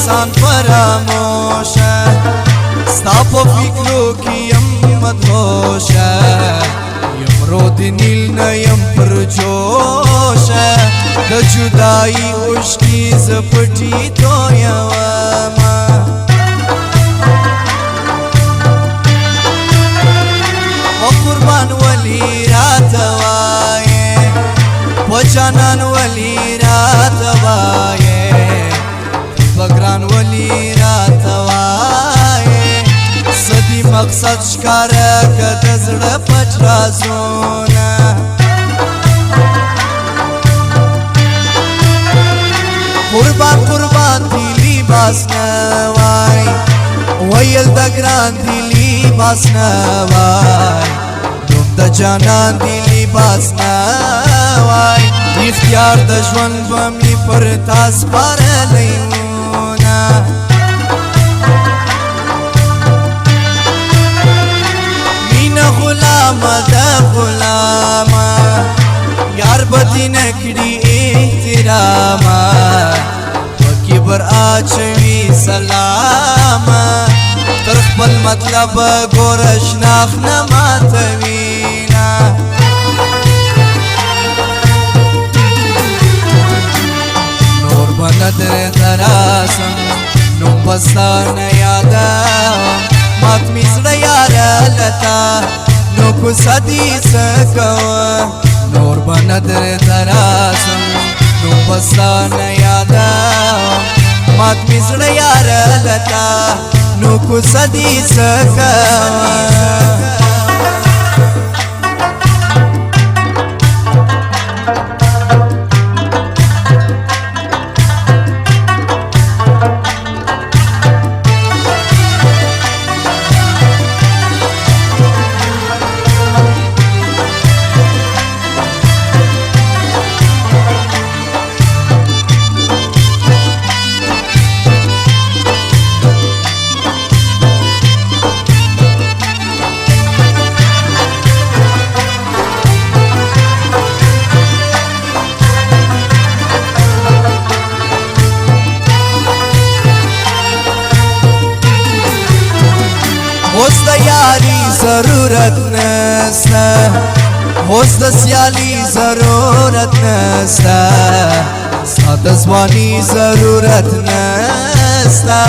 انسان فراموشه ستا په فکرو کې یم مدهوشه یم رو د نیل نه یم پر جوشه د جدایي اوښکې زه پټي تویومه په قربان ولي راته وایې په جانان ولي راته وایې په ګران ولي راته وایې څه دي مقصد ښکاره که د زړه پټ رازونه قربان قربان دی لباس نه وای ویل د ګران دی لباس نه وای دوم د جانان دی لباس نه وای اختیار د ژوند به مې پر تا سپارلی وونه مینه غلامه ده غلامه یار به دې نه کړي احترامه په کبر اچوي سلامه تر خپل مطلب ګوره شناخ نه ماتوينه نور به نه درته راسم نوم به ستا نه یادوم مات مې زړه یاره لتا نو کوڅه دې څه کوه نور به نه درته راسم نوم به ستا نه یادوم مات مې زړه یاره لتا نو کوڅه دې څه کوه اوس د یاري ضرورت نسته اوس د سیالي ضرورت نسته ستا د ځواني ضرورت نسته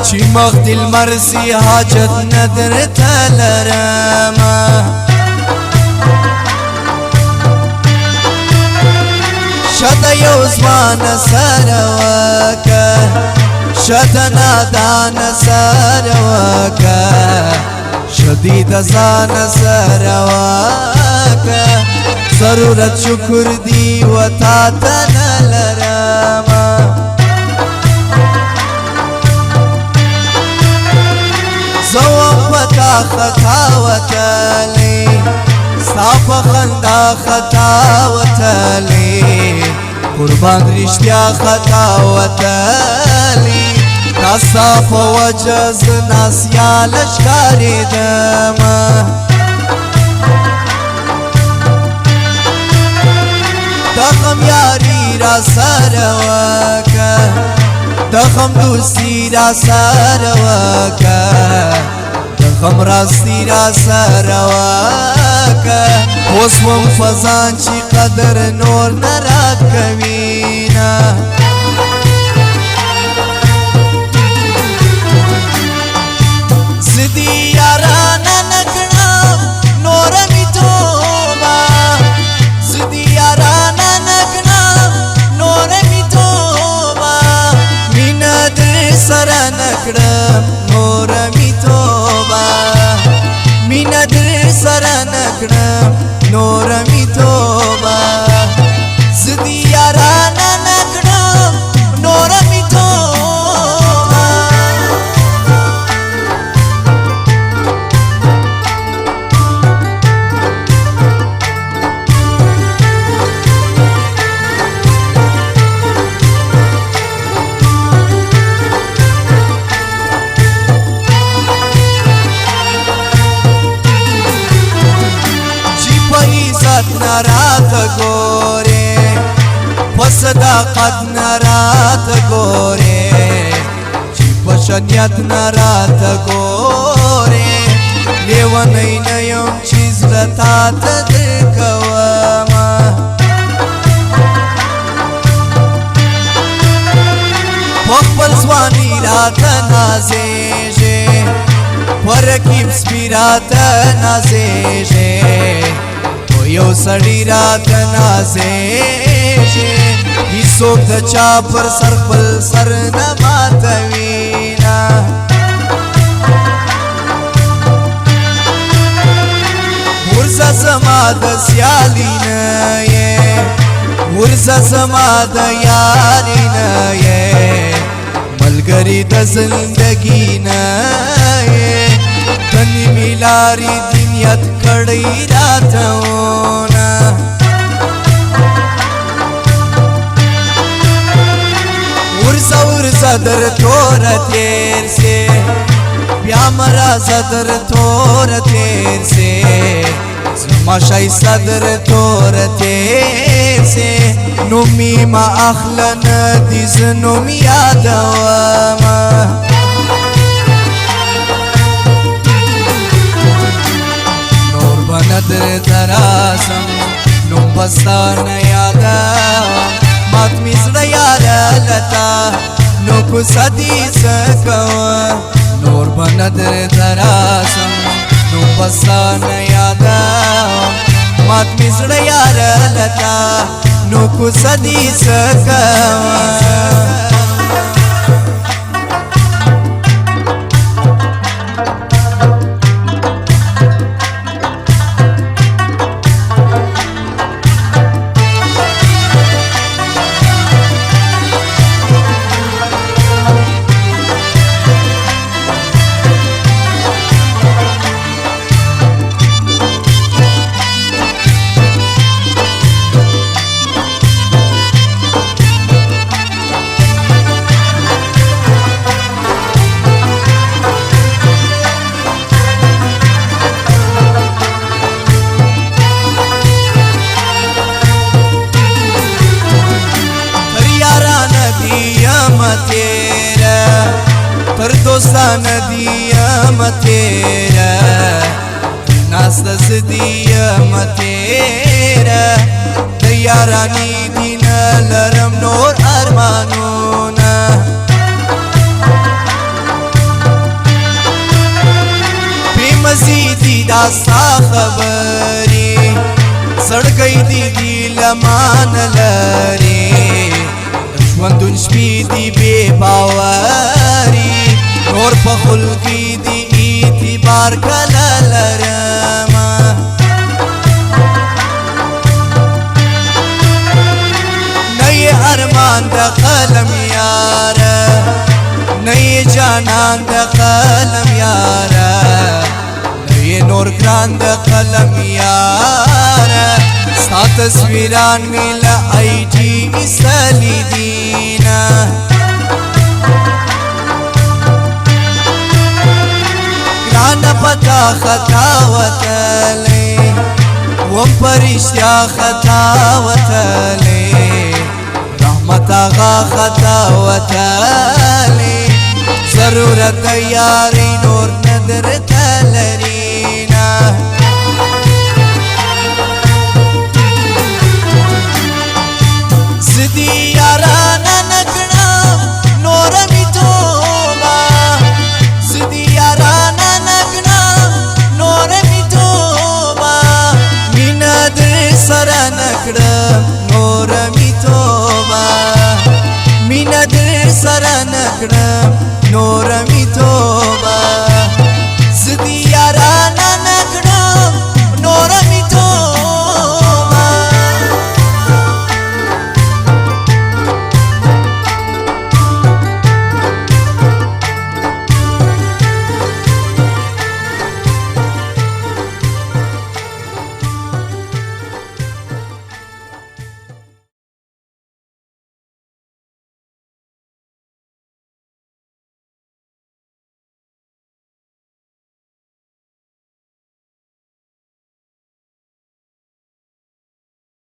چې مخ د لمر سي حاجت نه درته لرمه شته یو ځوانه سره وکه شته نادانه سره وکه شدید ځان سره وکه ضرورت شکر دی و تا ته نه لرمه زه وم په تا خطا وتلی ستا په خندا خطا وتلی قربان رښتیا خطا وتلی ناستا په وجه زه ناسیاله ښکارېدمه د غم یاري را سره وکه د غم دوستي را سره وکه د غم راستی را سره وکه اوس وم فزان چې قدر نور نه راکوینه زدی یارانه نکړم نوره مې توبه زدی یارانه نکړم نوره مې توبه مینه در سره نکړم نوره مې توبه مینه در سره نکړم نوره مې توبه زدی یارانه نکړم نوره مې توبه نراته ګورې په صداقت نراته ګورې نیت نراته ګورې لیونی نه یم چې زړه تاته درکومه په خپل ځواني راته نازېږې په رقیب سپي راته نازېږې په یو سړي راته نازېږې هیڅوک د چا پر سر خپل سر نه ماتوینه ورځه زما د سیالي نه یې ورځه زما د یاري نه یې ملګري د زندګي نه یې د نیمې لارې دې نیت کړی راته ونه ورځه در توره تېر سې بیا مه راځه در توره تېر سې زما ښایسته در توره تېر سې نوم یې مه اخله نه دي زه نوم یادومه نور به نه درته راسم نوم به ستا نه یادوم مات می زړه یاره لتا نو کوڅه دې څه کوه نور به نه درته راسم نوم به ستا نه یادوم مات می زړه یاره لتا نو کوڅه دې څه کوه پر دوستان دیم تیره ناست زدیم تیره د یارانی دین لرم نور ارمانونه بی مزیدی داستا خبری سړکۍ دی لمان لري ژوندون شپې دي بې باوري نور په خلقي دي اعتبار کله لرمه نه یې ارمان د قلم یاره نه یې جانان د قلم یاره نه یې نور ګران د قلم یاره ستا تصویران مې له آی ټي ایستلي دینه ګرانه پتا خطا وتلی وم په رښتیا خطا وتلی رحمت آغا خطا وتلی ضرورت د یارۍ نور